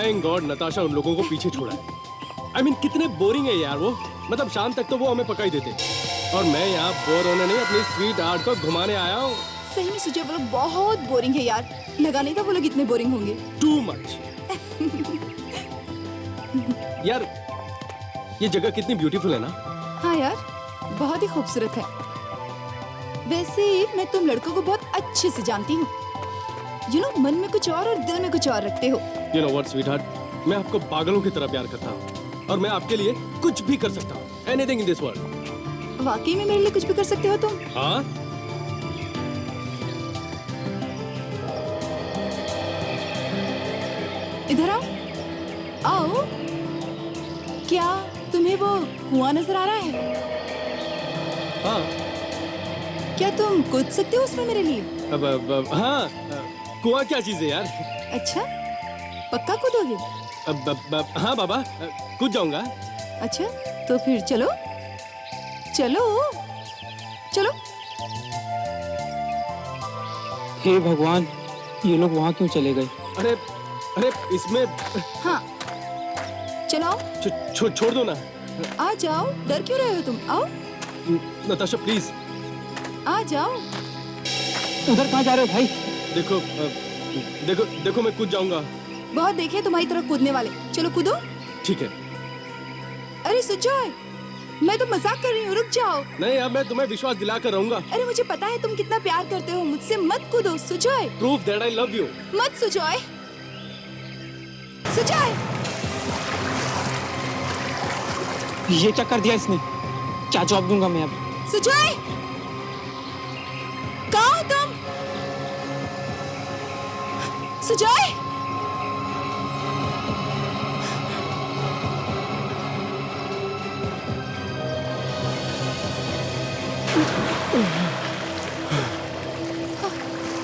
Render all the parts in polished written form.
Thank God Natasha उन लोगों को पीछे छोड़ा है। I mean, कितने बोरिंग है यार वो। मतलब शाम तक तो वो हमें पका ही देते और मैं यहाँ बोर होने नहीं अपनी स्वीट हार्ट को घुमाने आया हूँ। सही में सुजय वो लोग बहुत बोरिंग है यार। लगा नहीं था वो लोग इतने बोरिंग होंगे। Too much. यार ये जगह कितनी ब्यूटीफुल है ना। हाँ यार बहुत ही खूबसूरत है। वैसे मैं तुम लड़कों को बहुत अच्छे से जानती हूँ। यू नो मन में कुछ और दिल में कुछ और रखते हो। यू नो व्हाट स्वीटहार्ट, मैं आपको पागलों की तरह प्यार करता हूँ और मैं आपके लिए कुछ भी कर सकता हूँ। Anything in this world. वाकई में मेरे लिए कुछ भी कर सकते हो तुम? हाँ इधर आओ। आओ। क्या तुम्हें वो कुआं नजर आ रहा है? हाँ। क्या तुम कूद सकते हो उसमें मेरे लिए? हाँ कुआं क्या चीज है यार। अच्छा पक्का कूदोगे? हाँ बाबा कूद जाऊंगा। अच्छा तो फिर चलो चलो चलो। हे भगवान, ये लोग वहाँ क्यों चले गए? अरे अरे इसमें हाँ चलो छोड़ दो ना। आ जाओ। डर क्यों रहे हो तुम? आओ नताशा प्लीज। आ जाओ। उधर कहाँ जा रहे हो भाई? देखो देखो देखो मैं कूद जाऊंगा। बहुत देखे तुम्हारी तरफ कूदने वाले। चलो कूदो। ठीक है। अरे सुजय मैं तो मजाक कर रही हूँ, रुक जाओ। नहीं अब मैं तुम्हें विश्वास दिलाकर रहूंगा। अरे मुझे पता है तुम कितना प्यार करते हो मुझसे। मत कूदो Sujay. Proof that I love you. मत सुजय। सुजय ये क्या कर दिया इसने? क्या जवाब दूंगा मैं अब? सुजय कहाँ हो तुम? सुजय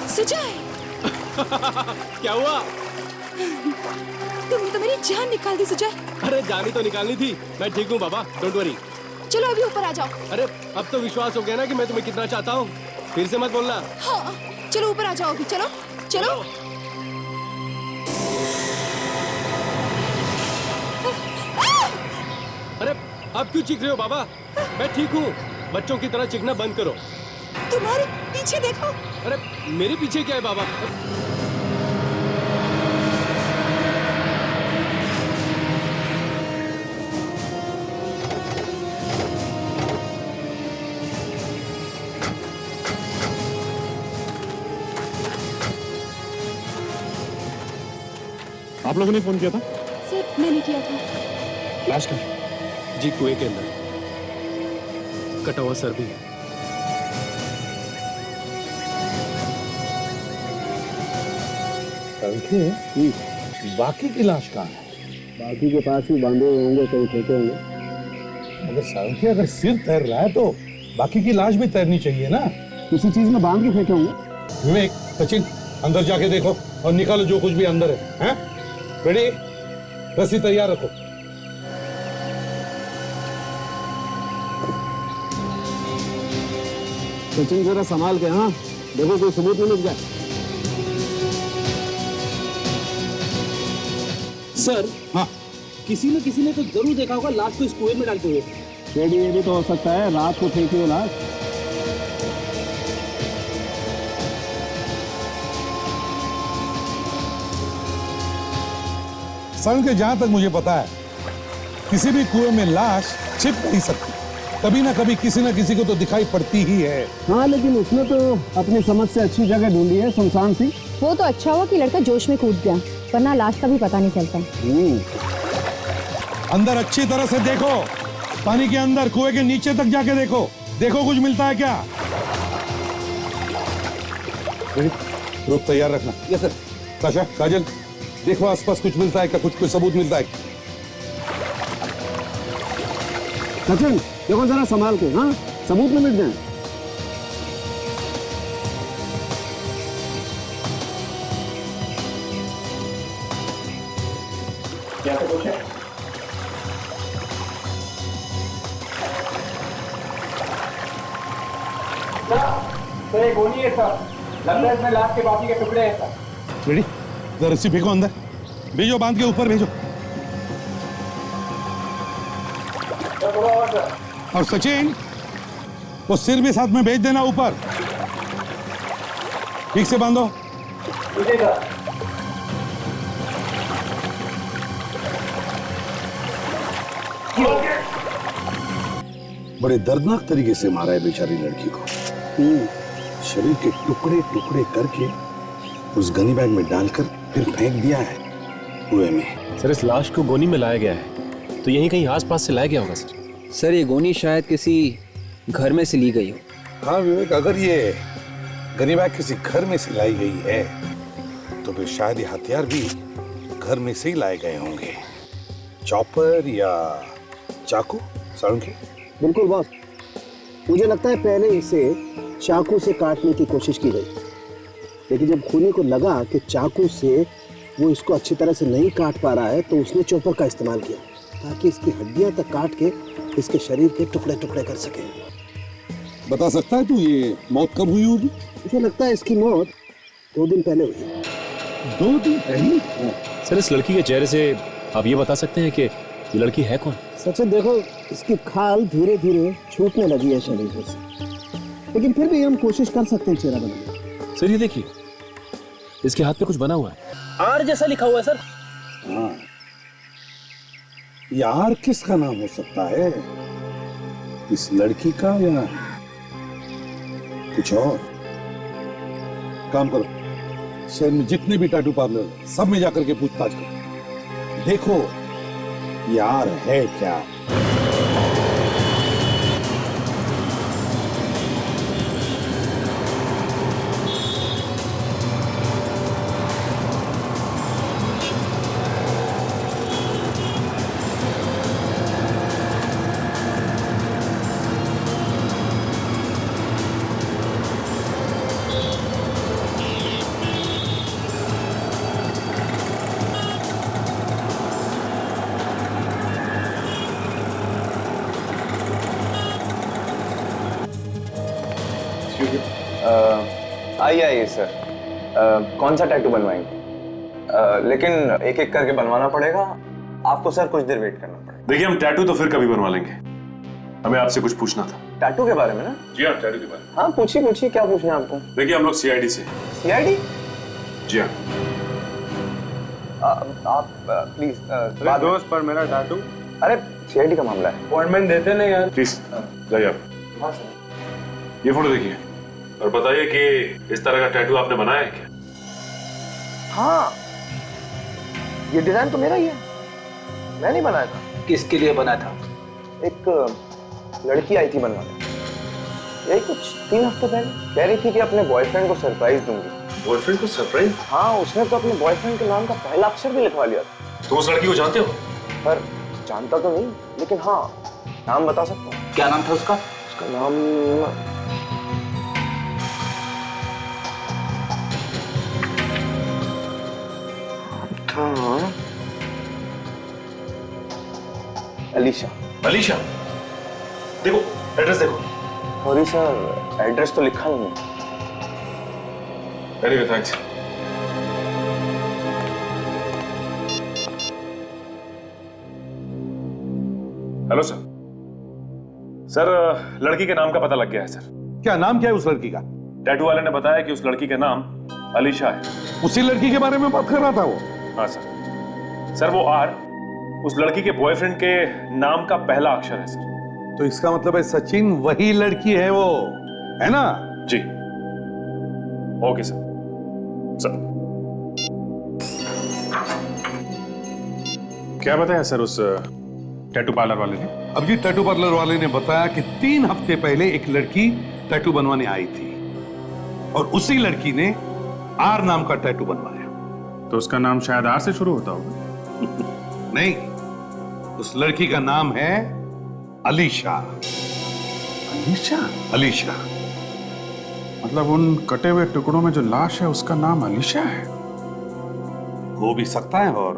सुजय क्या हुआ? तुमने तो मेरी जान निकाल दी सुजय। अरे जानी तो निकालनी थी। मैं ठीक हूँ बाबा, डोंट वरी। चलो अभी ऊपर आ जाओ। अरे अब तो विश्वास हो गया ना कि मैं तुम्हें कितना चाहता हूँ। फिर से मत बोलना। हाँ चलो ऊपर आ जाओ अभी। चलो चलो। अरे अब क्यों चीख रहे हो बाबा? मैं ठीक हूँ। बच्चों की तरह चीखना बंद करो। तुम्हारे पीछे देखो। अरे मेरे पीछे क्या है बाबा? आप लोगों ने फोन किया था? सर मैंने किया था। लाश का जी कुएं के अंदर कटा हुआ सर भी है। बाकी की लाश कहाँ है? बाकी के पास भी बांधे हुए होंगे, कहीं फेंके होंगे। अगर संख्या अगर सिर तैर रहा है तो बाकी की लाश भी तैरनी चाहिए ना। किसी चीज में बांध के फेंके होंगे। विवेक, सचिन अंदर जाके देखो और निकालो जो कुछ भी अंदर है। हैं? रेडी? रस्सी तैयार रखो। सचिन जरा संभाल के। हाँ देखो कोई सबूत नहीं मिल जाए। सर, हाँ किसी ने तो जरूर देखा होगा लाश को इस कुएं में डालते हुए। ये भी तो हो सकता है रात को फेंकी हो लाश। संख्या जहां तक मुझे पता है किसी भी कुएं में लाश छिप नहीं सकती। कभी ना कभी किसी ना किसी को तो दिखाई पड़ती ही है। हाँ लेकिन उसने तो अपनी समझ से अच्छी जगह ढूंढी है, सुनसान सी। वो तो अच्छा हुआ कि लड़का जोश में कूद गया, वरना लाश का भी पता नहीं चलता। अंदर अच्छी तरह से देखो, पानी के अंदर कुएं के नीचे तक जाके देखो। देखो कुछ मिलता है क्या? रुक तैयार रखना। Yes sir. काशा, काजल देखो आसपास कुछ मिलता है क्या? कुछ सबूत मिलता है? सचिन देखो जरा संभाल के। हाँ सबूत में मिल जाए। क्या तो कुछ है? सर ये गोली है सर। लगता है इसमें लाश के बाकी के टुकड़े हैं सर। रेडी? रस्सी फेंको अंदर। भेजो, बांध के ऊपर भेजो। और सचिन, वो सिर भी साथ में भेज देना ऊपर। ठीक से बांधो। बड़े दर्दनाक तरीके से मारा है बेचारी लड़की को। शरीर के टुकड़े टुकड़े करके उस गनी बैग में डालकर फिर फेंक दिया है कुएं में। सर, इस लाश को गोनी में लाया गया है, तो यहीं कहीं आसपास से लाया गया होगा सर। सर ये गोनी शायद किसी घर में से ली गई हो। हाँ विवेक, अगर ये गनी बैग किसी घर में से लाई गई है तो फिर शायद ये हथियार भी घर में से ही लाए गए होंगे। चॉपर या चाकू, साळुंखे? बिल्कुल बॉस, मुझे लगता है पहले इसे चाकू से काटने की कोशिश की गई, लेकिन जब खूनी को लगा कि चाकू से वो इसको अच्छी तरह से नहीं काट पा रहा है तो उसने चॉपर का इस्तेमाल किया ताकि इसकी हड्डियां तक काट के इसके शरीर के टुकड़े टुकड़े कर सके। बता सकता है तू ये मौत कब हुई होगी? मुझे लगता है इसकी मौत 2 दिन पहले हुई। 2 दिन पहले? सर, इस लड़की के चेहरे से आप ये बता सकते हैं कि ये लड़की है कौन? सचिन देखो, इसकी खाल धीरे धीरे छूटने लगी है शरीर से, लेकिन फिर भी हम कोशिश कर सकते हैं चेहरा बनाने की। सर ये देखिए, इसके हाथ पे कुछ बना हुआ है। आर जैसा लिखा हुआ है सर। हाँ, यार किसका नाम हो सकता है? इस लड़की का या कुछ और? काम करो, शहर में जितने भी टैटू पार्लर सब में जाकर के पूछताछ करो, देखो यार है क्या। आइए सर, कौन सा टैटू बनवाएंगे? लेकिन एक एक करके बनवाना पड़ेगा आपको सर, कुछ देर वेट करना पड़ेगा। देखिए, हम टैटू तो फिर कभी बनवा लेंगे, हमें आपसे कुछ पूछना था। टैटू के बारे में ना? जी हाँ, टैटू के बारे में। हाँ पूछिए पूछिए, क्या पूछना है आपको? देखिए, हम लोग सीआईडी से। सीआईडी? जी हाँ। आप प्लीज दोस्त पर मेरा टैटू। अरे सीआईडी का मामला है, अपॉइंटमेंट देते नहीं यार। प्लीज जाइए आप। हाँ सर। ये फोटो देखिए और बताइए कि इस तरह का टैटू आपने बनाया है क्या? हाँ, ये डिजाइन तो मेरा ही है, मैं नहीं बनाया था। किसके लिए बना था? एक लड़की आई थी बनवाने, यही कुछ 3 हफ्ते पहले, कह रही थी कि अपने बॉयफ्रेंड को सरप्राइज दूंगी। बॉयफ्रेंड को सरप्राइज? हाँ, उसने तो अपने बॉयफ्रेंड के नाम का पहला अक्षर भी लिखवा लिया था। तो उस लड़की को जानते हो? पर जानता तो नहीं, लेकिन हाँ नाम बता सकता हूँ। क्या नाम था उसका? उसका नाम था अलीशा। अलीशा? देखो एड्रेस देखो। सॉरी सर, एड्रेस तो लिखा नहीं है। Anyway thanks. Hello sir. Sir, लड़की के नाम का पता लग गया है सर। क्या नाम क्या है उस लड़की का? टैटू वाले ने बताया कि उस लड़की का नाम अलीशा है। उसी लड़की के बारे में बात कर रहा था वो? हाँ सर। सर वो आर उस लड़की के बॉयफ्रेंड के नाम का पहला अक्षर है सर। तो इसका मतलब है सचिन वही लड़की है वो, है ना? जी। Okay sir. सर क्या बताया सर उस टैटू पार्लर वाले ने? अब जी टैटू पार्लर वाले ने बताया कि 3 हफ्ते पहले एक लड़की टैटू बनवाने आई थी और उसी लड़की ने आर नाम का टैटू बनवाया। तो उसका नाम शायद आर से शुरू होता होगा। नहीं, उस लड़की का नाम है अलीशा। अलीशा? अलीशा। मतलब उन कटे हुए टुकड़ों में जो लाश है उसका नाम अलीशा है? हो भी सकता है और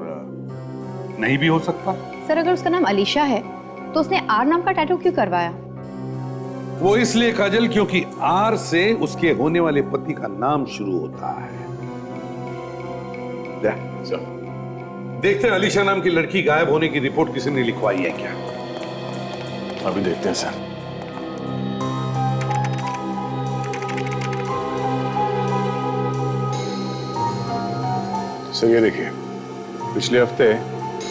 नहीं भी हो सकता। सर अगर उसका नाम अलीशा है तो उसने आर नाम का टैटू क्यों करवाया? वो इसलिए काजल क्योंकि आर से उसके होने वाले पति का नाम शुरू होता है। देखते हैं अलीशा नाम की लड़की गायब होने की रिपोर्ट किसी ने लिखवाई है क्या। अभी देखते हैं सर। सर ये देखिए, पिछले हफ्ते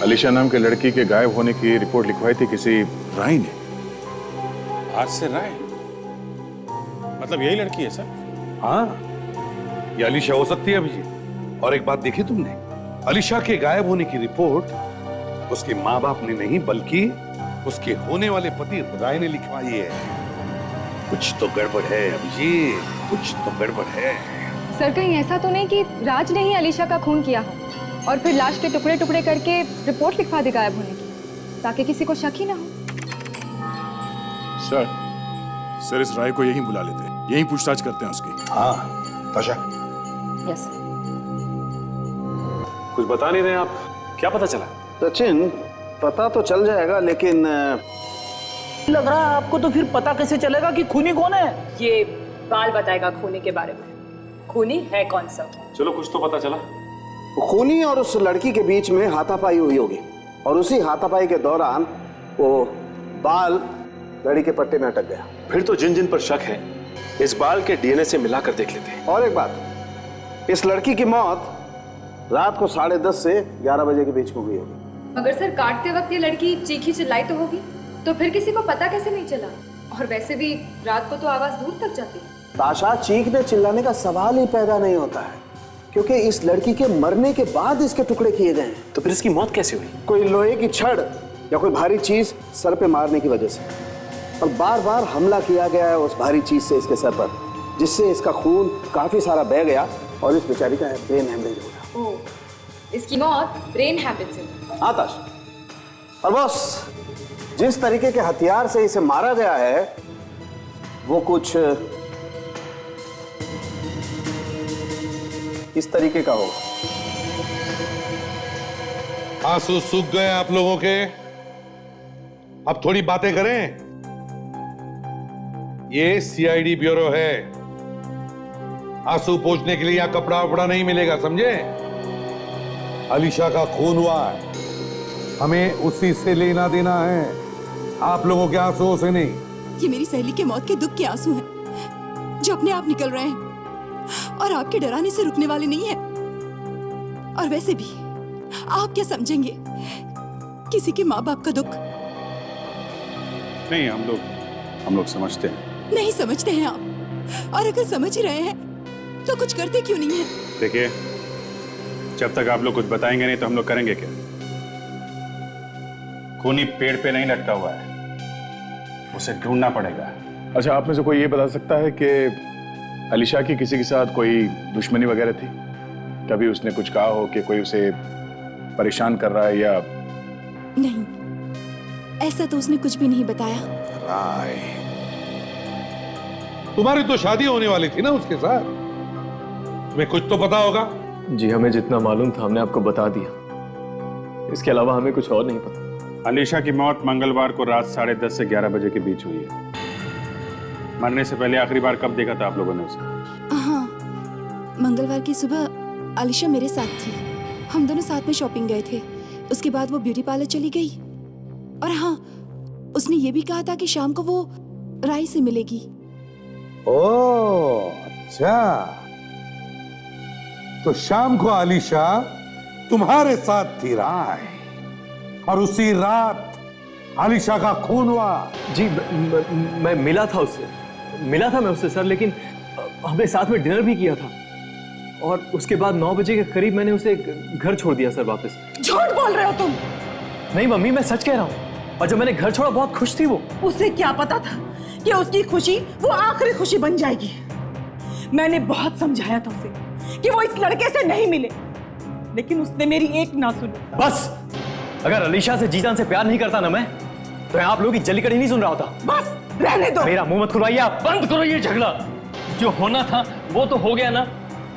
अलीशा नाम के लड़की के गायब होने की रिपोर्ट लिखवाई थी किसी राय ने। आज से राय? मतलब यही लड़की है सर? हाँ, ये अलीशा हो सकती है अभिजीत। और एक बात देखी तुमने, अलीशा के गायब होने की रिपोर्ट उसके माँ बाप ने नहीं बल्कि उसके होने वाले पति राय ने लिखवाई है। कुछ तो गड़बड़ है अभिजीत, कुछ तो गड़बड़ है। सर कहीं ऐसा तो नहीं कि राज ने ही अलीशा का खून किया हो और फिर लाश के टुकड़े टुकड़े करके रिपोर्ट लिखवा दे गायब होने की, ताकि किसी को शक ही ना हो। सर इस राय को यहीं बुला लेते हैं, यहीं पूछताछ करते हैं उसकी। हाँ ताशा, यस। कुछ बता नहीं रहे आप, क्या पता चला? सचिन, पता तो चल जाएगा लेकिन लग रहा है आपको तो फिर पता कैसे चलेगा कि खूनी कौन है? ये बाल बताएगा खूनी के बारे में। खूनी है कौन सा? चलो कुछ तो पता चला। खूनी और उस लड़की के बीच में हाथापाई हुई होगी और उसी हाथापाई के दौरान वो बाल लड़ी के पट्टे में अटक गया। फिर तो जिन जिन पर शक है इस बाल के डीएनए से मिलाकर देख लेते हैं। और एक बात, इस लड़की की मौत रात को 10:30 से 11 बजे के बीच में हुई होगी। मगर सर काटते वक्त ये लड़की चीखी चिल्लाई तो होगी, तो फिर किसी को पता कैसे नहीं चला? और वैसे भी रात को तो आवाज दूर तक जाती है। ताशा, चीखने चिल्लाने का सवाल ही पैदा नहीं होता है, क्योंकि इस लड़की के मरने के बाद इसके टुकड़े किए गए हैं। तो फिर इसकी मौत कैसे हुई? कोई लोहे की छड़ या कोई भारी चीज सर पे मारने की वजह से, और बार बार हमला किया गया है उस भारी चीज से इसके सर पर, जिससे इसका खून काफी सारा बह गया और इस बेचारी का ब्रेन हेमरेज हो गया। ओह, इसकी मौत ब्रेन हैमरेज से। हाँ ताश, और बस जिस तरीके के हथियार से इसे मारा गया है वो कुछ इस तरीके का होगा। आंसू सूख गए आप लोगों के, अब थोड़ी बातें करें। ये सीआईडी ब्यूरो है, आंसू पोंछने के लिए यहां कपड़ा वपड़ा नहीं मिलेगा, समझे? अलीशा का खून हुआ है, हमें उसी से लेना देना है, आप लोगों के आंसुओं से नहीं। ये मेरी सहेली के मौत के दुख के आंसू हैं, जो अपने आप निकल रहे हैं और आपके डराने से रुकने वाले नहीं हैं। और वैसे भी आप क्या समझेंगे किसी के माँ बाप का दुख? नहीं, हम लोग समझते हैं। नहीं समझते हैं आप, और अगर समझ ही रहे हैं तो कुछ करते क्यों नहीं है? देखिए, जब तक आप लोग कुछ बताएंगे नहीं तो हम लोग करेंगे क्या? खूनी पेड़ पे नहीं लटका हुआ है, उसे ढूंढना पड़ेगा। अच्छा, आप में से कोई ये बता सकता है कि अलीशा की किसी के साथ कोई दुश्मनी वगैरह थी? कभी उसने कुछ कहा हो कि कोई उसे परेशान कर रहा है या? नहीं, ऐसा तो उसने कुछ भी नहीं बताया। राय, तुम्हारी तो शादी होने वाली थी ना उसके साथ, तुम्हें कुछ तो पता होगा। जी, हमें जितना मालूम था हमने आपको बता दिया, इसके अलावा हमें कुछ और नहीं पता। अलीशा की मौत मंगलवार को रात 10:30 से 11 बजे के बीच हुई है। मरने से पहले आखिरी बार कब देखा था आप लोगों ने उसे? हाँ, मंगलवार की सुबह अलीशा मेरे साथ थी, हम दोनों साथ में शॉपिंग गए थे। उसके बाद वो ब्यूटी पार्लर चली गई, और हाँ, उसने ये भी कहा था कि शाम को वो राय से मिलेगी। ओह अच्छा, तो शाम को अलीशा तुम्हारे साथ थी राय, और उसी रात अलीशा का खून हुआ। जी, मैं मिला था उससे सर, लेकिन हमने साथ में डिनर भी किया था, और उसके बाद 9 बजे के करीब मैंने उसे घर छोड़ दिया सर वापस। झूठ बोल रहे हो तुम? नहीं मम्मी, मैं सच कह रहा हूँ। और जब मैंने घर छोड़ा बहुत खुश थी वो। उसे क्या पता था कि उसकी खुशी वो आखिरी खुशी बन जाएगी? मैंने बहुत समझाया था उसे कि वो इस लड़के से नहीं मिले, लेकिन उसने मेरी एक ना सुनी। बस, अगर अलीशा से जी जान से प्यार नहीं करता ना मैं, तो आप लोगों की जल्लीकड़ी नहीं सुन रहा होता। बस रहने दो। मेरा मुंह मत खुलवाइए आप, बंद करो ये झगड़ा। जो होना था वो तो हो गया ना,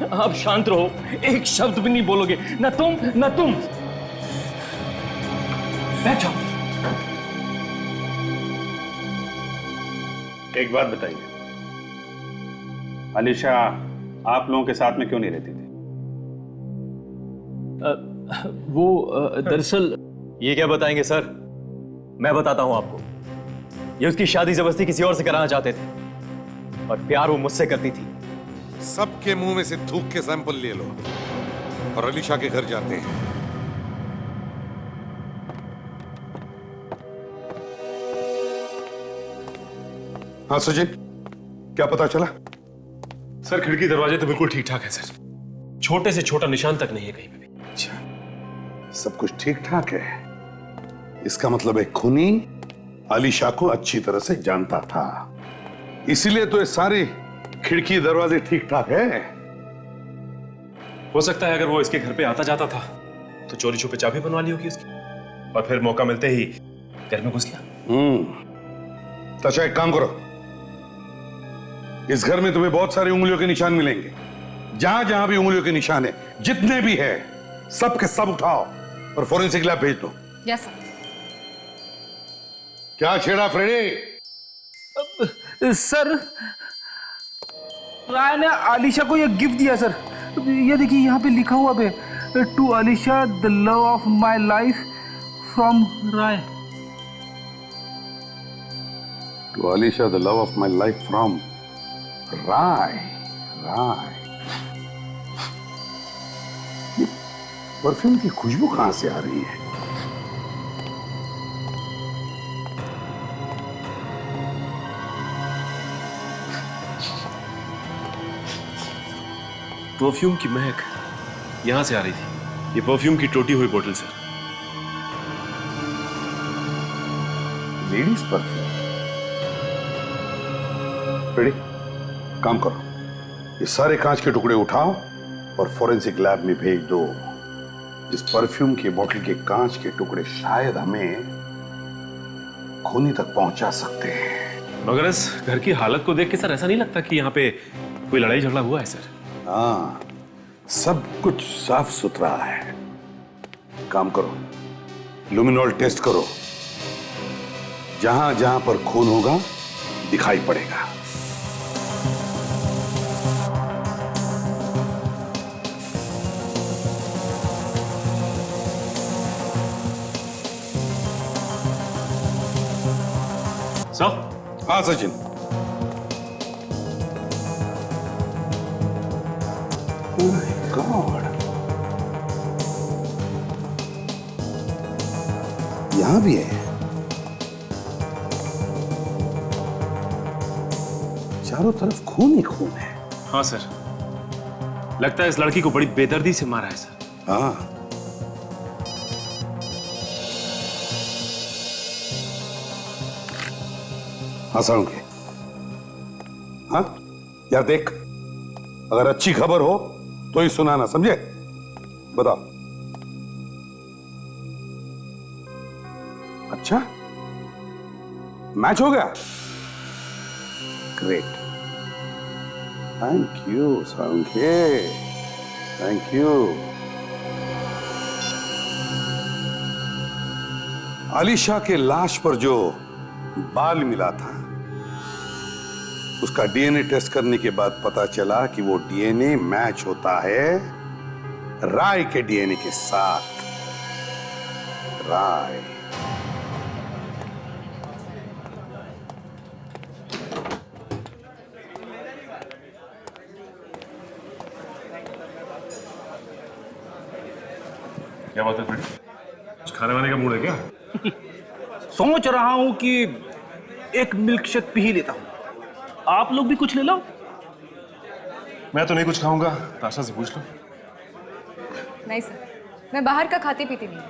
अब शांत रहो, एक शब्द भी नहीं बोलोगे, ना तुम। बैठ जाओ। एक बात बताइए, अलीशा आप लोगों के साथ में क्यों नहीं रहती थी? वो दरअसल ये क्या बताएंगे सर? मैं बताता हूं आपको। ये उसकी शादी जबरदस्ती किसी और से कराना चाहते थे और प्यार वो मुझसे करती थी। सबके मुंह में से थूक के सैंपल ले लो और अलीशा के घर जाते हैं। हाँ सचिन, क्या पता चला? सर खिड़की दरवाजे तो बिल्कुल ठीक ठाक है सर, छोटे से छोटा निशान तक नहीं है कहीं पे भी। अच्छा, सब कुछ ठीक ठाक है। इसका मतलब एक खूनी अलीशा को अच्छी तरह से जानता था, इसीलिए तो ये सारी खिड़की दरवाजे ठीक ठाक है। हो सकता है अगर वो इसके घर पे आता जाता था तो चोरी छुपे चाबी बनवा ली होगी उसकी और फिर मौका मिलते ही घर में घुस गया। तो अच्छा एक काम करो, इस घर में तुम्हें बहुत सारी उंगलियों के निशान मिलेंगे। जहां जहां भी उंगलियों के निशान है, जितने भी है, सब के सब उठाओ और फोरेंसिक लैब भेज दो। Yes sir. क्या छेड़ा फ्रेडी? सर, राय ने आलिशा को ये गिफ्ट दिया सर। ये देखिए यहाँ पे लिखा हुआ है, to Alisha the love of my life from Rai. To Alisha the love of my life from Rai. Rai, perfume की खुशबू कहां से आ रही है? परफ्यूम की महक यहां से आ रही थी। ये परफ्यूम की टूटी हुई बोतल सर। Ladies perfume. रेडी, काम करो, ये सारे कांच के टुकड़े उठाओ और फोरेंसिक लैब में भेज दो। इस परफ्यूम की बोतल के कांच के टुकड़े शायद हमें खूनी तक पहुंचा सकते हैं। मगर इस घर की हालत को देख के सर ऐसा नहीं लगता कि यहाँ पे कोई लड़ाई झगड़ा हुआ है सर। हाँ, सब कुछ साफ सुथरा है। काम करो, लुमिनॉल टेस्ट करो, जहां जहां पर खून होगा दिखाई पड़ेगा। सर? हाँ सचिन। Oh my God, यहां भी है। चारों तरफ खून ही खून है। हाँ सर, लगता है इस लड़की को बड़ी बेदर्दी से मारा है सर। हाँ, हंसाऊंगे। हाँ यार, देख, अगर अच्छी खबर हो तो ही सुनाना, समझे? बताओ। अच्छा, मैच हो गया? Great, thank you Sankhe, thank you. Alisha के लाश पर जो बाल मिला था, उसका डीएनए टेस्ट करने के बाद पता चला कि वो डीएनए मैच होता है राय के डीएनए के साथ। राय, क्या बात है फ्रेंड? कुछ खाने वाने का मूड है क्या? सोच रहा हूं कि एक मिल्क शेक पी ही लेता हूं। आप लोग भी कुछ ले लो। मैं तो नहीं कुछ खाऊंगा, ताशा से पूछ लो। नहीं सर, मैं बाहर का खाती पीती नहीं।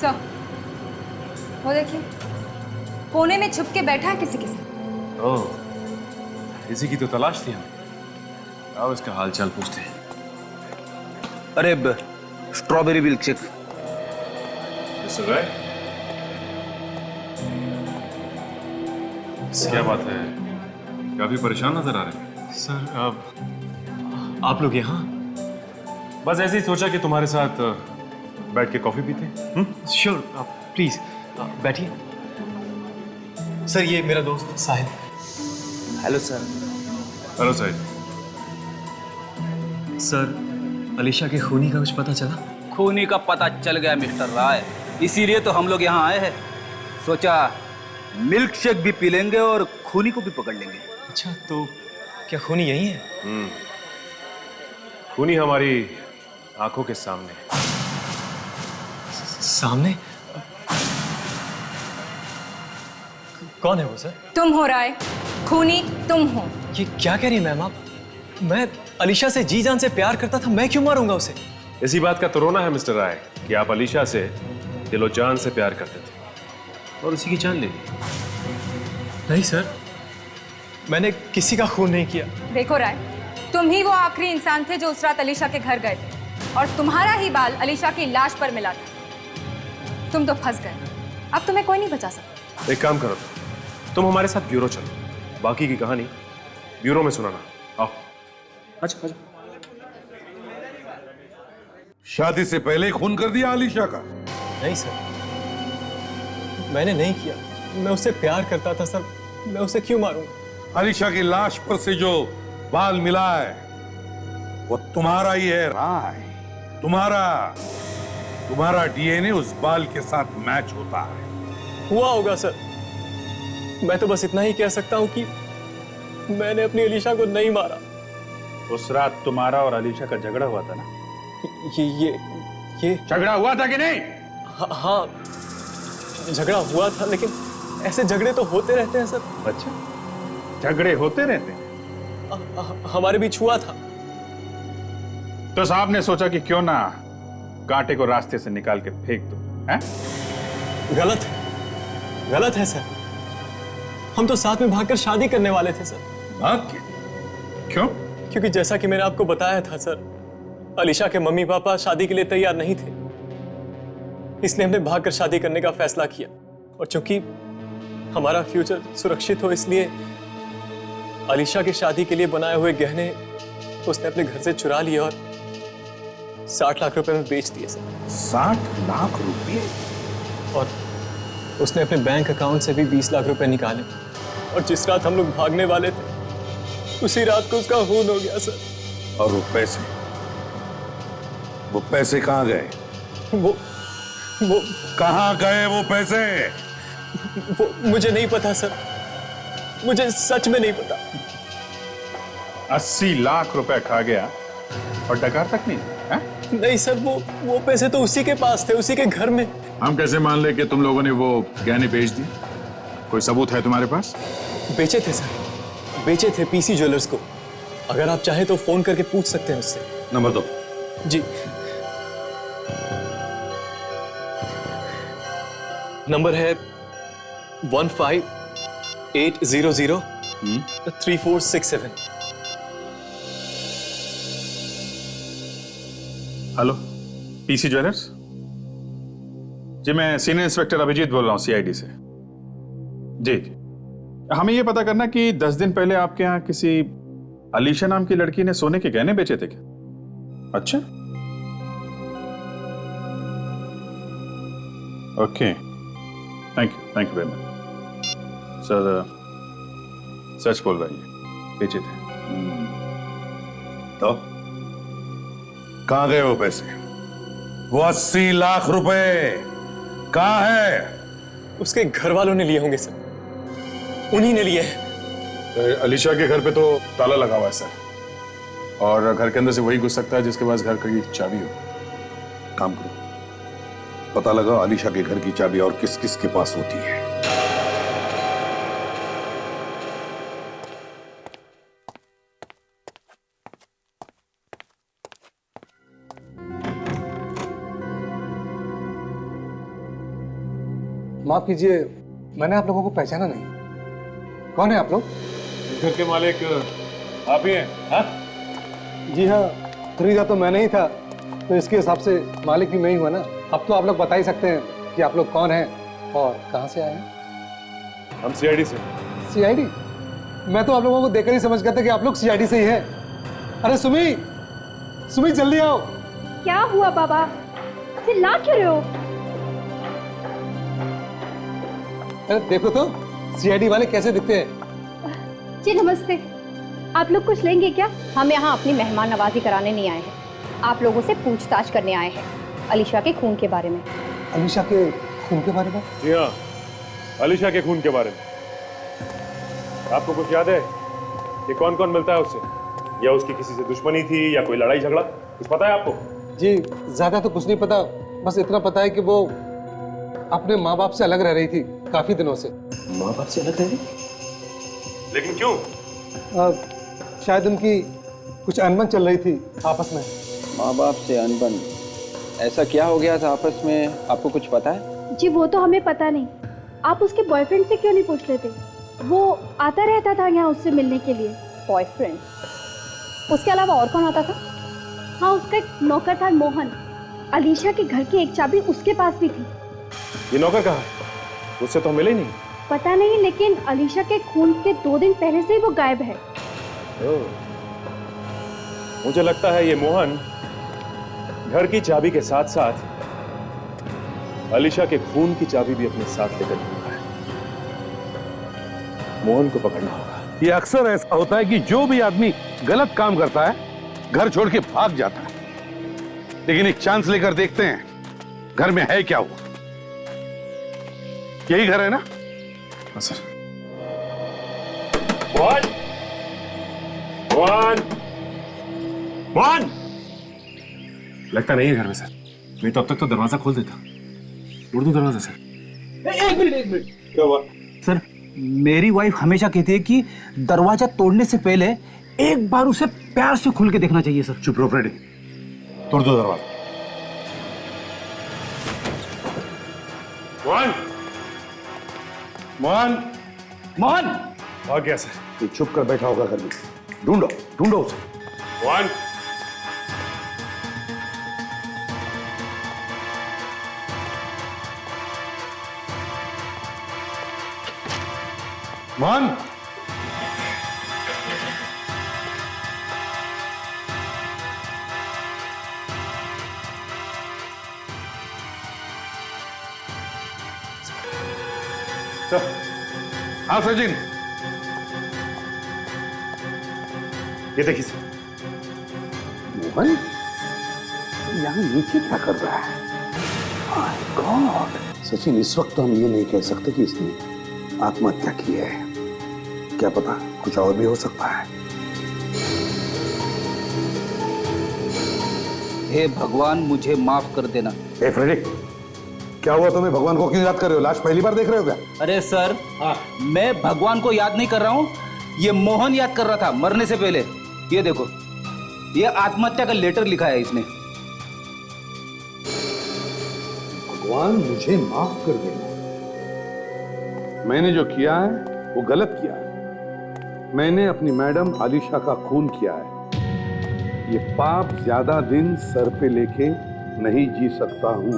सर, वो देखिए, कोने में छुप के बैठा है किसी के साथ। ओह, इसी की तो तलाश थी हमें। आओ इसका हालचाल पूछते हैं। अरे स्ट्रॉबेरी मिल्क शेक। क्या बात है, काफी परेशान नजर आ रहे हैं। सर, अब आप लोग यहाँ? बस ऐसे ही सोचा कि तुम्हारे साथ बैठ के कॉफी पीते हैं। श्योर, आप प्लीज बैठिए। सर, ये मेरा दोस्त Sahil. Hello sir. Hello sir. Sir, Alisha के खूनी का कुछ पता चला? खूनी का पता चल गया मिस्टर राय, इसीलिए तो हम लोग यहाँ आए हैं। सोचा मिल्क शेक भी पी लेंगे और खूनी को भी पकड़ लेंगे। अच्छा, तो क्या खूनी यही है? खूनी हमारी आंखों के सामने है। सामने? कौन है वो सर? तुम हो राय, खूनी तुम हो। ये क्या कह रही है मैम आप? मैं अलीशा से जी जान से प्यार करता था, मैं क्यों मारूंगा उसे? इसी बात का तो रोना है मिस्टर राय कि आप अलीशा से दिलो जान से प्यार करते थे और उसी की जान ले ली। नहीं सर, मैंने किसी का खून नहीं किया। देखो राय, तुम ही वो आखिरी इंसान थे जो उस रात अलीशा के घर गए थे और तुम्हारा ही बाल अलीशा की लाश पर मिला था। तुम तो फंस गए, अब तुम्हें कोई नहीं बचा सकता। एक काम करो, तुम हमारे साथ ब्यूरो चलो, बाकी की कहानी ब्यूरो में सुनाना। आओ। अच्छा। शादी से पहले ही खून कर दिया अलीशा का? नहीं सर, मैंने नहीं किया। मैं उससे प्यार करता था सर, मैं उसे क्यों मारूंगा? अलीशा की लाश पर से जो बाल मिला है वो तुम्हारा ही है राय, तुम्हारा डीएनए उस बाल के साथ मैच होता है। हुआ होगा सर, मैं तो बस इतना ही कह सकता हूं कि मैंने अपनी अलीशा को नहीं मारा। उस रात तुम्हारा और अलीशा का झगड़ा हुआ था ना? ये झगड़ा हुआ था कि नहीं? हाँ, झगड़ा हुआ था, लेकिन ऐसे झगड़े तो होते रहते हैं सर। अच्छा, झगड़े होते रहते हैं? हमारे बीच हुआ था। तो साहब ने सोचा कि क्यों ना कांटे को रास्ते से निकाल के फेंक दो, हैं? गलत है सर। हम तो साथ में भागकर शादी करने वाले थे सर। भाग के? क्यों? क्योंकि जैसा कि मैंने आपको बताया था सर, अलीशा के मम्मी पापा शादी के लिए तैयार नहीं थे, इसलिए हमने भागकर शादी करने का फैसला किया। और चूंकि हमारा फ्यूचर सुरक्षित हो, इसलिए अलीशा की शादी के लिए बनाए हुए गहने उसने अपने घर से चुरा लिए और 60 लाख रुपए में बेच दिए सर। 60 लाख रुपए? और उसने अपने बैंक अकाउंट से भी 20 लाख रुपए निकाले। और जिस रात हम लोग भागने वाले थे, उसी रात को उसका खून हो गया सर। और वो पैसे कहाँ गए? वो कहाँ गए वो पैसे? वो मुझे नहीं पता सर, मुझे सच में नहीं पता। 80 लाख रुपए खा गया और डकार तक नहीं है? नहीं सर, वो पैसे तो उसी के पास थे, उसी के घर में। हम कैसे मान ले कि तुम लोगों ने वो गहने बेच दिए? कोई सबूत है तुम्हारे पास? बेचे थे सर, बेचे थे पीसी ज्वेलर्स को। अगर आप चाहें तो फोन करके पूछ सकते हैं उससे। नंबर दो। जी, नंबर है 15-800-3467। Hello, PC jewellers? जी, मैं सीनियर इंस्पेक्टर अभिजीत बोल रहा हूँ, सीआईडी से। जी, हमें यह पता करना कि 10 दिन पहले आपके यहाँ किसी अलीशा नाम की लड़की ने सोने के गहने बेचे थे क्या? अच्छा, okay, thank you very much. Sir, सच बोल रही है, बेचे थे। तो कहाँ गए वो पैसे? वो 80 लाख रुपए कहाँ है? उसके घर वालों ने लिए होंगे सर, उन्हीं ने लिए हैं। अलीशा के घर पे तो ताला लगा हुआ है सर, और घर के अंदर से वही घुस सकता है जिसके पास घर की चाबी हो। काम करो, पता लगाओ अलीशा के घर की चाबी और किस किस के पास होती है। माफ कीजिए, मैंने आप लोगों को पहचाना नहीं। कौन है आप लोग? घर के मालिक आप ही हैं? हाँ? जी हाँ, खरीदा तो मैंने ही था, तो इसके हिसाब से मालिक भी मैं ही हुआ ना। अब तो आप लोग बता ही सकते हैं कि आप लोग कौन हैं और कहाँ से आए हैं। हम सीआईडी से। सीआईडी? मैं तो आप लोगों को देखकर ही समझ गया था कि आप लोग सीआईडी से ही हैं। अरे सुमी, जल्दी आओ। क्या हुआ बाबा, चिल्ला क्यों रहे हो? अरे देखो तो सीआईडी वाले कैसे दिखते हैं। जी नमस्ते। आप लोग कुछ लेंगे क्या? हम यहाँ अपनी मेहमान नवाजी कराने नहीं आए हैं, आप लोगों से पूछताछ करने आए हैं अलीशा के खून के बारे में। अलीशा के खून के बारे में? जी हाँ, अलीशा के खून के बारे में। आपको कुछ याद है कि कौन कौन मिलता है उससे, या उसकी किसी से दुश्मनी थी या कोई लड़ाई झगड़ा, कुछ पता है आपको? जी ज्यादा तो कुछ नहीं पता, बस इतना पता है कि वो अपने माँ बाप से अलग रह रही थी काफी दिनों से। माँ बाप से अलग रह रही? लेकिन क्यों? शायद उनकी कुछ अनबन चल रही थी आपस में। माँ बाप से अनबन? ऐसा क्या हो गया था आपस में, आपको कुछ पता है? जी वो तो हमें पता नहीं, आप उसके बॉयफ्रेंड से क्यों नहीं पूछ लेते? वो आता रहता था यहाँ उससे मिलने के लिए। बॉयफ्रेंड? उसके अलावा और कौन आता था? हाँ, उसका एक नौकर था मोहन, अलीशा के घर की एक चाबी उसके पास भी थी। ये नौकर कहाँ है? उससे तो मिले ही नहीं। पता नहीं, लेकिन अलीशा के खून के 2 दिन पहले से ही वो गायब है। मुझे लगता है ये मोहन घर की चाबी के साथ साथ अलीशा के खून की चाबी भी अपने साथ लेकर घूम रहा है। मोहन को पकड़ना होगा। ये अक्सर ऐसा होता है कि जो भी आदमी गलत काम करता है घर छोड़ के भाग जाता है, लेकिन एक चांस लेकर देखते हैं घर में है क्या हुआ। यही घर है ना? हाँ सर। मोहन! मोहन! मोहन! लगता नहीं है घर में सर, नहीं तो अब तक तो दरवाजा खोल देता। तोड़ दूं दरवाजा सर? एक मिनट। क्या हुआ? सर, मेरी वाइफ हमेशा कहती है कि दरवाजा तोड़ने से पहले एक बार उसे प्यार से खुल के देखना चाहिए सर। चुप रहो फ्रेडी, तोड़ दो दरवाजा। मोहन! मोहन! मोहन! आ गया सर। ये चुप कर बैठा होगा घर में, ढूंढो उसे। मोहन! मोहन! हाँ सचिन, ये देखिए सर। मोहन यहाँ नीचे क्या कर रहा है? My God! सचिन, इस वक्त तो हम ये नहीं कह सकते कि इसने आत्महत्या की है, क्या पता कुछ और भी हो सकता है। हे भगवान, मुझे माफ कर देना। ए फ्रेडी, क्या हुआ तुम्हें? भगवान को क्यों याद कर रहे हो? लाश पहली बार देख रहे हो क्या? अरे सर, मैं भगवान को याद नहीं कर रहा हूँ, ये मोहन याद कर रहा था मरने से पहले। ये देखो, ये आत्महत्या का लेटर लिखा है इसने। भगवान मुझे माफ कर देना, मैंने जो किया है वो गलत किया है। मैंने अपनी मैडम आलिशा का खून किया है। ये पाप ज्यादा दिन सर पे लेके नहीं जी सकता हूं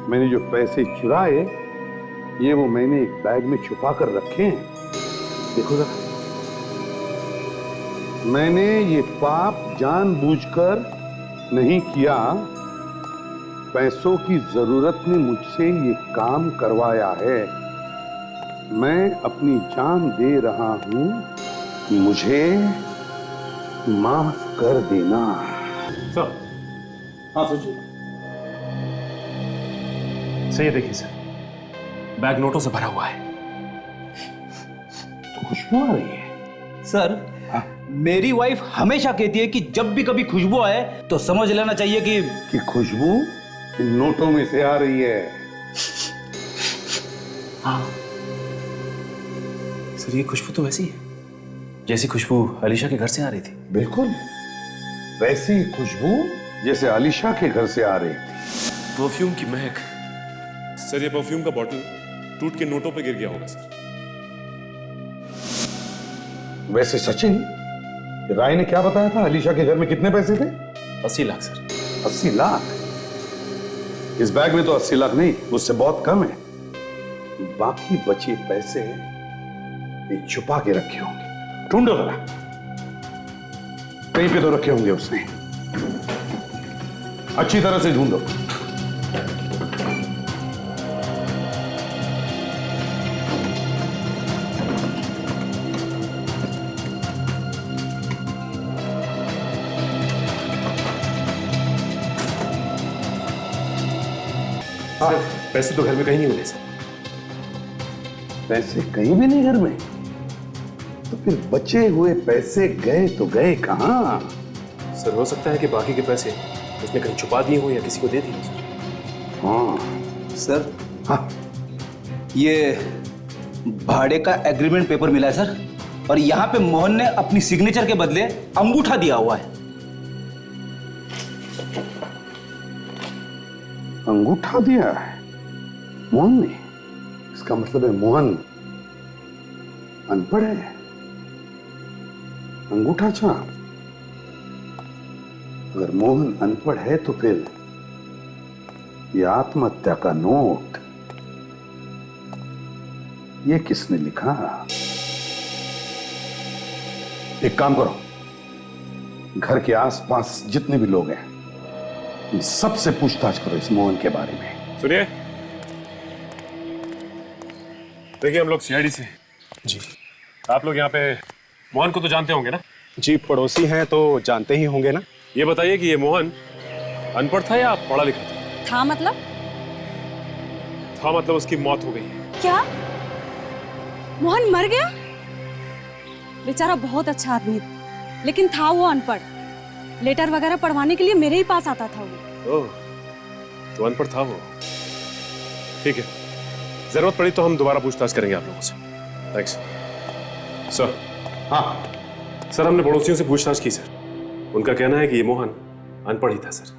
मैंने जो पैसे चुराए ये वो मैंने एक बैग में छुपा कर रखे हैं। देखो जरा, मैंने ये पाप जानबूझकर नहीं किया, पैसों की जरूरत ने मुझसे ये काम करवाया है। मैं अपनी जान दे रहा हूं, मुझे माफ कर देना। सर। हाँ सोचिए। सही है, देखिए सर, बैग नोटों से भरा हुआ है। तो खुशबू आ रही है। सर, मेरी वाइफ हमेशा कहती है कि जब भी कभी खुशबू आए तो समझ लेना चाहिए कि खुशबू इन नोटों में से आ रही है। हाँ सर, ये खुशबू तो वैसी है जैसी खुशबू अलीशा के घर से आ रही थी। बिल्कुल वैसी खुशबू जैसे अलीशा के घर से आ रही थी। परफ्यूम की महक। सर, ये परफ्यूम का बॉटल टूट के नोटों पे गिर गया होगा सर। वैसे सचिन, राय ने क्या बताया था? अलीशा के घर में कितने पैसे थे? 80 लाख सर। 80 लाख? इस बैग में तो 80 लाख नहीं, उससे बहुत कम है। बाकी बचे पैसे ये छुपा के रखे होंगे। ढूंढो जरा, कहीं पे तो रखे होंगे उसने। अच्छी तरह से ढूंढो। सर, पैसे तो घर में कहीं नहीं मिले सर। पैसे कहीं भी नहीं घर में? तो फिर बचे हुए पैसे गए तो गए कहाँ? सर हो सकता है कि बाकी के पैसे उसने कहीं छुपा दिए हो या किसी को दे दिए हो सर। हाँ सर, हाँ, ये भाड़े का एग्रीमेंट पेपर मिला है सर, और यहाँ पे मोहन ने अपनी सिग्नेचर के बदले अंगूठा दिया हुआ है। अंगूठा दिया है मोहन ने? इसका मतलब है मोहन अनपढ़ है। अंगूठा छाप? अगर मोहन अनपढ़ है तो फिर ये आत्महत्या का नोट ये किसने लिखा? एक काम करो, घर के आसपास जितने भी लोग हैं इन सबसे पूछताछ करो इस मोहन के बारे में। सुनिए, देखिए हम लोग सीआईडी से। जी। आप लोग यहाँ पे मोहन को तो जानते होंगे ना? जी, पड़ोसी हैं तो जानते ही होंगे ना। ये बताइए कि ये मोहन अनपढ़ था या पढ़ा लिखा था? था मतलब? था मतलब उसकी मौत हो गई है। क्या मोहन मर गया? बेचारा बहुत अच्छा आदमी था, लेकिन था वो अनपढ़। लेटर वगैरह पढ़वाने के लिए मेरे ही पास आता था वो। ओह, तो अनपढ़ था वो। ठीक है, जरूरत पड़ी तो हम दोबारा पूछताछ करेंगे आप लोगों से। Thanks sir. हाँ सर, हमने पड़ोसियों से पूछताछ की सर। उनका कहना है कि ये मोहन अनपढ़ ही था सर।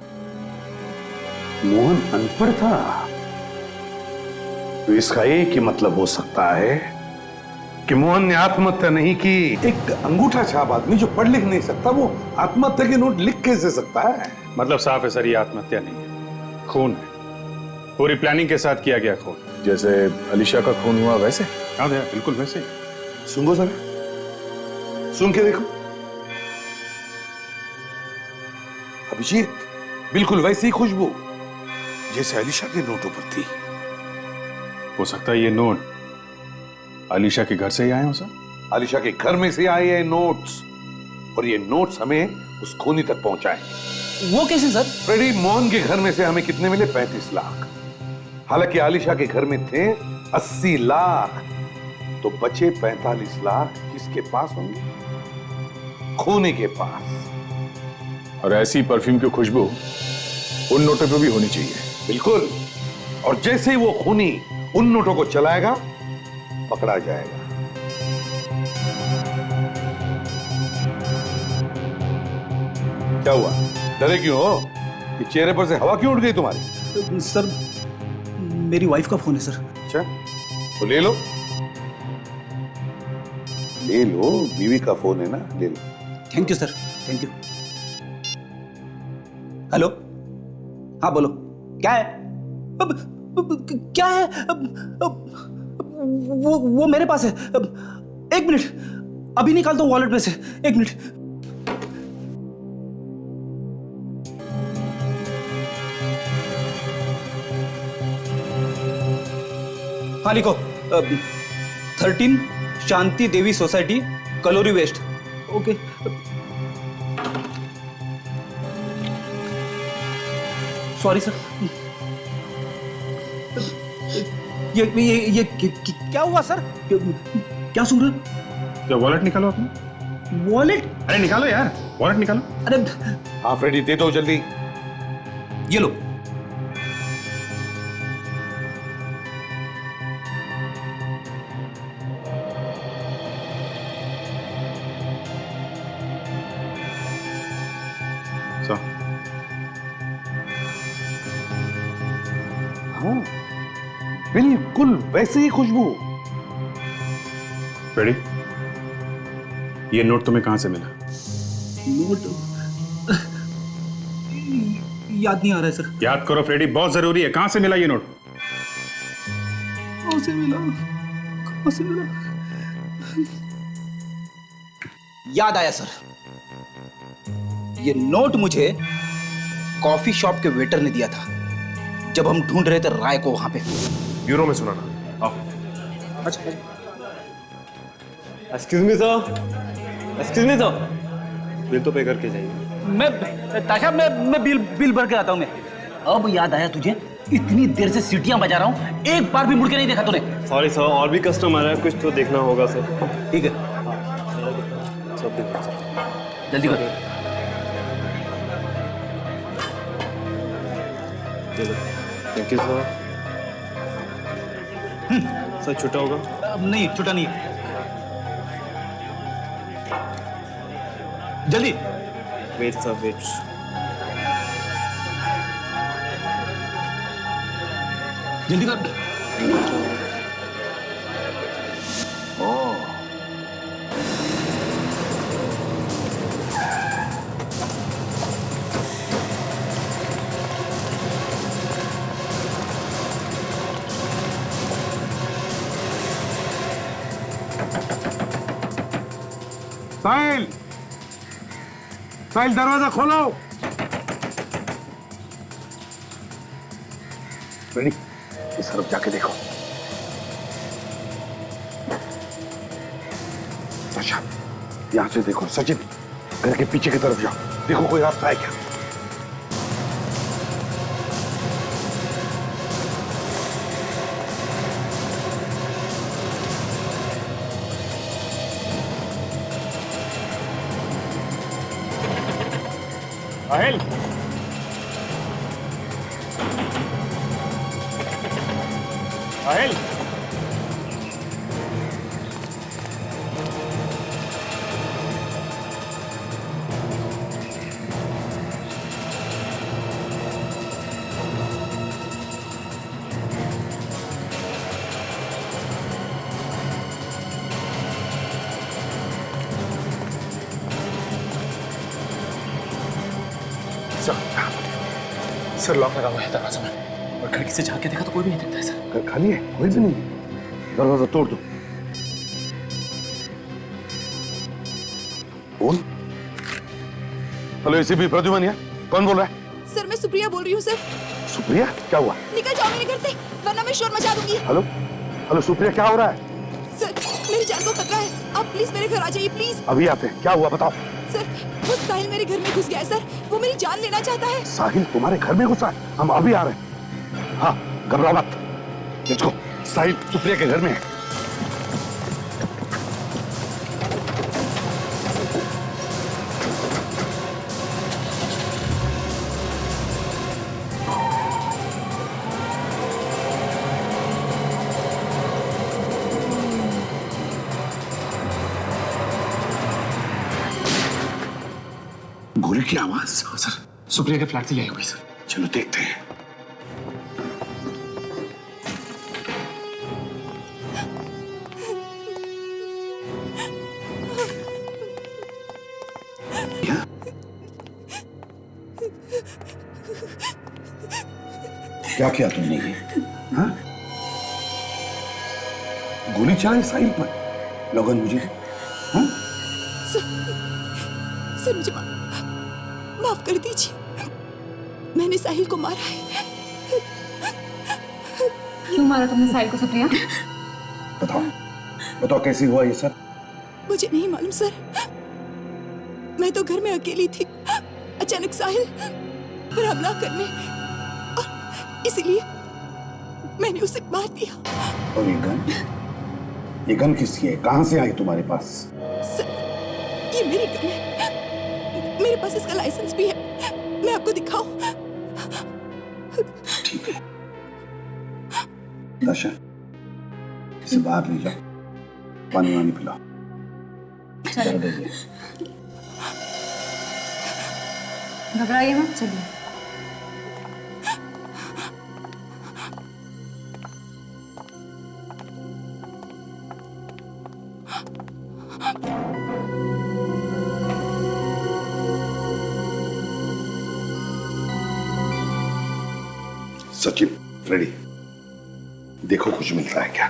मोहन अनपढ़ था? तो इसका एक ही मतलब हो सकता है कि मोहन ने आत्महत्या नहीं की। एक अंगूठा छाप आदमी जो पढ़ लिख नहीं सकता वो आत्महत्या के नोट लिख कैसे सकता है? मतलब साफ है सर, ये आत्महत्या नहीं है, खून है। पूरी प्लानिंग के साथ किया गया खून। जैसे अलीशा का खून हुआ वैसे? हाँ भैया, बिल्कुल वैसे ही। सुनो जरा, सुन के देखो। अभिजीत, बिल्कुल वैसी ही खुशबू जैसे अलीशा के नोटों पर थी। हो सकता है ये नोट अलीशा के घर से ही आए हो सर? अलीशा के घर में से आए हैं नोट्स, और ये नोट्स हमें उस खूनी तक पहुंचाए। वो कैसे सर? फ्रेडी, मोहन के घर में से हमें कितने मिले? 35 लाख। हालांकि आलिशा के घर में थे 80 लाख, तो बचे 45 लाख किसके पास होंगे? खूनी के पास। और ऐसी परफ्यूम की खुशबू उन नोटों पे भी होनी चाहिए। बिल्कुल, और जैसे ही वो खूनी उन नोटों को चलाएगा पकड़ा जाएगा। क्या हुआ, डरे क्यों हो? ये चेहरे पर से हवा क्यों उड़ गई तुम्हारी? सर, मेरी वाइफ का फोन है सर। अच्छा, तो ले लो, ले लो, बीवी का फोन है ना, ले लो। Thank you sir, thank you. Hello, हाँ बोलो, क्या है? क्या है? वो मेरे पास है। एक मिनट, अभी निकालता हूँ वॉलेट में से, एक मिनट। हाँ लिखो, 13 शांति देवी सोसाइटी, कलोरी वेस्ट। ओके। Sorry sir. ये क्या हुआ सर? क्या सुन रहे? क्या वॉलेट निकालो अपनी। वॉलेट? अरे निकालो यार, वॉलेट निकालो। अरे हाँ फ्रेडी, दे दो जल्दी। ये लो। हाँ, बिल्कुल वैसे ही खुशबू। फ्रेडी, ये नोट तुम्हें कहां से मिला? नोट याद नहीं आ रहा है सर। याद करो फ्रेडी, बहुत जरूरी है। कहां से मिला ये नोट? कहां से मिला? कहां से मिला? याद आया सर, ये नोट मुझे कॉफी शॉप के वेटर ने दिया था जब हम ढूंढ रहे थे राय को वहां पे। ब्यूरो में सुना ना। आओ। अच्छा, excuse me sir, excuse me sir, bill तो पे करके जाइए। मैं ताशा, मैं बिल भर के आता हूं। मैं अब याद आया तुझे? इतनी देर से सीटियां बजा रहा हूँ, एक बार भी मुड़ के नहीं देखा तूने। सॉरी सर, और भी कस्टमर है, कुछ तो देखना होगा सर। ठीक है, जल्दी कर। Thank you sir. सर छुट्टा होगा? नहीं, छुट्टा नहीं है। जल्दी वेट सर, वेट। जल्दी कर। साहिल, साहिल दरवाजा खोलो। रेडी, इस तरफ जाके देखो। अच्छा, यहां से देखो। सचिन, घर के पीछे की तरफ जाओ, देखो कोई रास्ता है क्या। साहिल, साहिल, सर लॉक लगा हुआ है दरवाजा में, और खिड़की से झांक के देखा तो कोई भी नहीं दिखता है सर। घर खाली है, कोई भी नहीं है। दरवाजा तोड़ दो। कौन? हेलो, एसीपी प्रद्युमन है। कौन बोल रहा है? सर मैं सुप्रिया बोल रही हूँ सर। सुप्रिया, क्या हुआ? निकल जाओ मेरे घर से, वरना मैं शोर मचा दूंगी। हेलो, हेलो सुप्रिया, क्या हो रहा है? सर मेरी जान को खतरा है, आप प्लीज मेरे घर आ जाइए प्लीज। अभी आते हैं, क्या हुआ बताओ। सर वो साहिल मेरे घर में घुस गया है सर, वो मेरी जान लेना चाहता है। साहिल तुम्हारे घर में घुसा है? हम अभी आ रहे हैं। हाँ, घबराओ मत। Let's go. साहिल सुप्रिया के घर में है। गोली की आवाज? सर सुप्रिया के फ्लैट से आई होगी सर। चलो देखते हैं। क्या किया तुमने ये? हाँ? गोली चलाई साहिल पर? लगन मुझे। हाँ? सर मुझे माफ कर दीजिए, मैंने साहिल को मारा है। क्यों मारा तुमने साहिल को सुप्रिया? बताओ, बताओ कैसे हुआ ये सब? मुझे नहीं मालूम सर, मैं तो घर में अकेली थी, अचानक साहिल पर हमला करने, और इसीलिए मैंने उसे मार दिया। और ये गन? ये गन किसकी है? कहां से आई तुम्हारे पास? सर ये मेरी गन है, मेरे पास इसका लाइसेंस भी है, मैं आपको दिखाऊं? ठीक है। दशा, इसे बाहर ले जाओ, पानी वानी पिलाओ। घबराइए मत, चलिए। सचिन, फ्रेडी, देखो कुछ मिलता है क्या?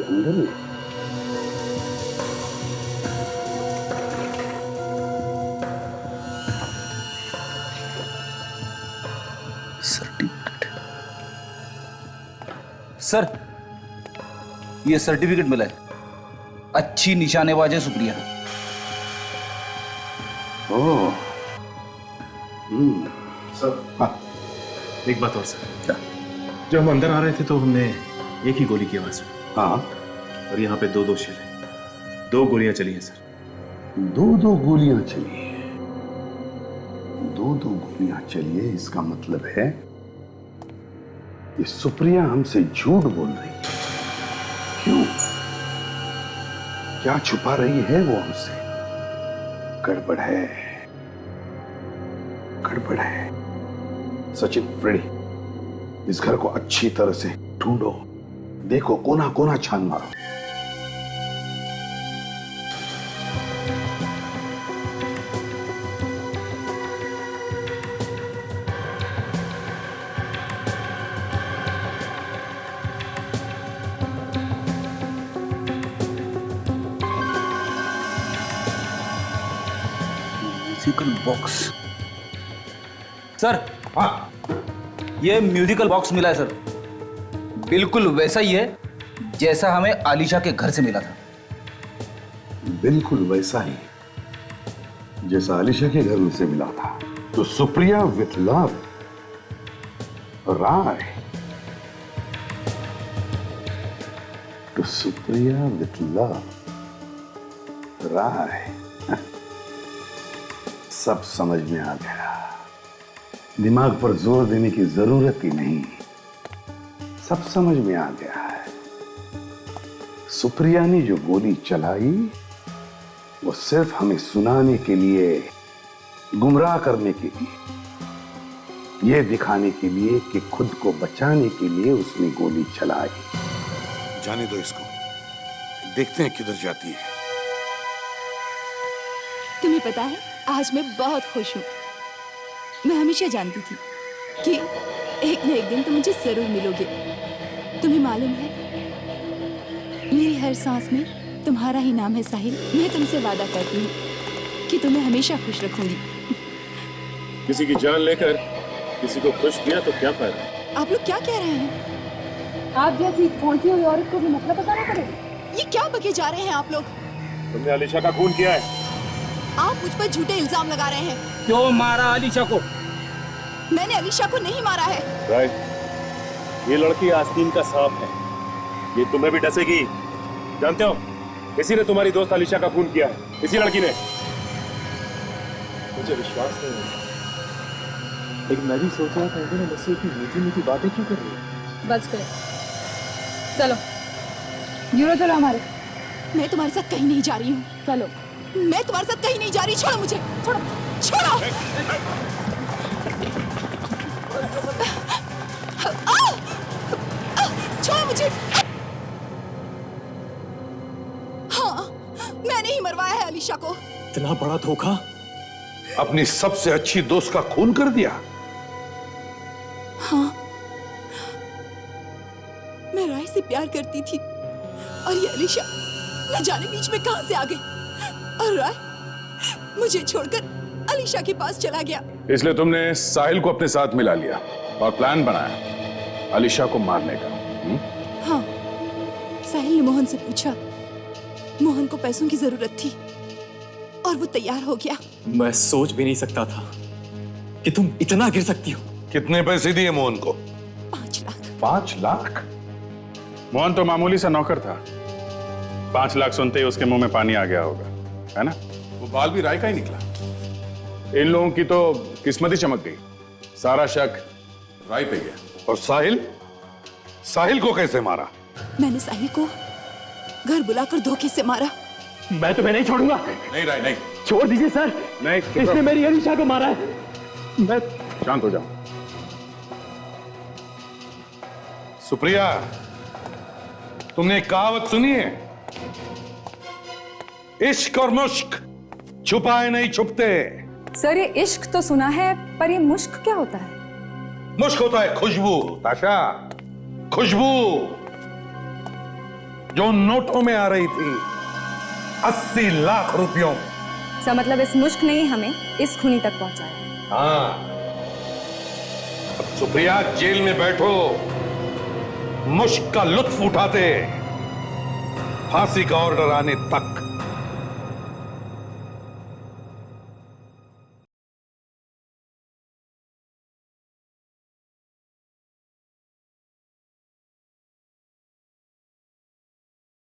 अंदर में सर, ये सर्टिफिकेट मिला है। अच्छी निशानेबाज है सुप्रिया। ओह, सर, हाँ, एक बात और सर। जब हम अंदर आ रहे थे तो हमने एक ही गोली की आवाज सुनी। हाँ, और यहाँ पे दो शेर हैं। 2 गोलियां चली हैं सर। 2 गोलियां चली है। 2 गोलियां चली है, इसका मतलब है ये सुप्रिया हमसे झूठ बोल रही है। क्यों? क्या छुपा रही है वो हमसे? गड़बड़ है, गड़बड़ है। सचिन, फ्रेडी, इस घर को अच्छी तरह से ढूंढो, देखो, कोना कोना छान मारो। Musical box. सर, हाँ, ये म्यूजिकल बॉक्स मिला है सर। बिल्कुल वैसा ही है जैसा हमें आलिशा के घर से मिला था। बिल्कुल वैसा ही जैसा आलिशा के घर में से मिला था। तो सुप्रिया विथ लव, राय। तो सुप्रिया विथ लव, राय। सब समझ में आ गया। दिमाग पर जोर देने की जरूरत ही नहीं, सब समझ में आ गया है। सुप्रिया ने जो गोली चलाई वो सिर्फ हमें सुनाने के लिए, गुमराह करने के लिए, यह दिखाने के लिए कि खुद को बचाने के लिए उसने गोली चलाई। जाने दो इसको, देखते हैं किधर जाती है। तुम्हें पता है, आज मैं बहुत खुश हूँ। मैं हमेशा जानती थी कि एक न एक दिन तुम मुझे जरूर मिलोगे। तुम्हें मालूम है, मेरी हर सांस में तुम्हारा ही नाम है साहिल। मैं तुमसे वादा करती हूँ कि तुम्हें हमेशा खुश रखूंगी। किसी की जान लेकर किसी को खुश किया तो क्या फायदा? आप लोग क्या कह रहे हैं? आप जैसी पहुंची हुई औरत को भी मतलब बताना पड़ेगा। ये क्या बके जा रहे हैं आप लोग? तुमने आलिशा का खून किया है। आप मुझ पर झूठे इल्जाम लगा रहे हैं। क्यों मारा आलिशा को? मैंने अलीशा को नहीं मारा है। राइट, ये लड़की आस्तीन का सांप है। ये तुम्हें भी डसेगी। जानते हो, किसी ने तुम्हारी दोस्त आलिशा का खून किया है, इसी लड़की ने। मुझे विश्वास नहीं है, लेकिन मैं भी सोच रहा था इन्होंने मुझसे इतनी मीठी मीठी बातें क्यों कर रही है। बस करें, चलो यूरो, चलो हमारे। मैं तुम्हारे साथ कहीं नहीं जा रही हूँ। चलो। मैं तुम्हारे साथ कहीं नहीं जा रही। छोड़ो मुझे, छोड़ो, छोड़ो। छोड़ो मुझे। हाँ, मैंने ही मरवाया है अलीशा को। इतना बड़ा धोखा? अपनी सबसे अच्छी दोस्त का खून कर दिया? हाँ, मैं राय से प्यार करती थी और ये अलीशा न जाने बीच में कहां से आ गई, और राय मुझे छोड़कर अलीशा के पास चला गया। इसलिए तुमने साहिल को अपने साथ मिला लिया और प्लान बनाया आलिशा को मारने का। हाँ, साहिल ने मोहन से पूछा। मोहन को पैसों की जरूरत थी और वो तैयार हो गया। मैं सोच भी नहीं सकता था कि तुम इतना गिर सकती हो। कितने पैसे दिए मोहन को? 5 लाख। 5 लाख? मोहन तो मामूली सा नौकर था। 5 लाख सुनते ही उसके मुंह में पानी आ गया होगा, है ना? वो बाल भी राय का ही निकला। इन लोगों की तो किस्मत ही चमक गई। सारा शक राय पे गया। और साहिल? साहिल को कैसे मारा? मैंने साहिल को घर बुलाकर धोखे से मारा। मैं तुम्हें नहीं छोड़ूंगा। नहीं राय, नहीं। छोड़ दीजिए सर। नहीं, इसने मेरी अलीशा को मारा है। मैं शांत हो जाओ। सुप्रिया, तुमने एक कहावत सुनी है? इश्क और मुश्क छुपाए नहीं छुपते। सर, ये इश्क तो सुना है, पर ये मुश्क क्या होता है? मुश्क होता है खुशबू, ताशा, खुशबू जो नोटों में आ रही थी 80 लाख रुपयों। सर, मतलब इस मुश्क ने ही हमें इस खूनी तक पहुंचाया। हाँ, अब सुप्रिया जेल में बैठो मुश्क का लुत्फ उठाते, फांसी का ऑर्डर आने तक।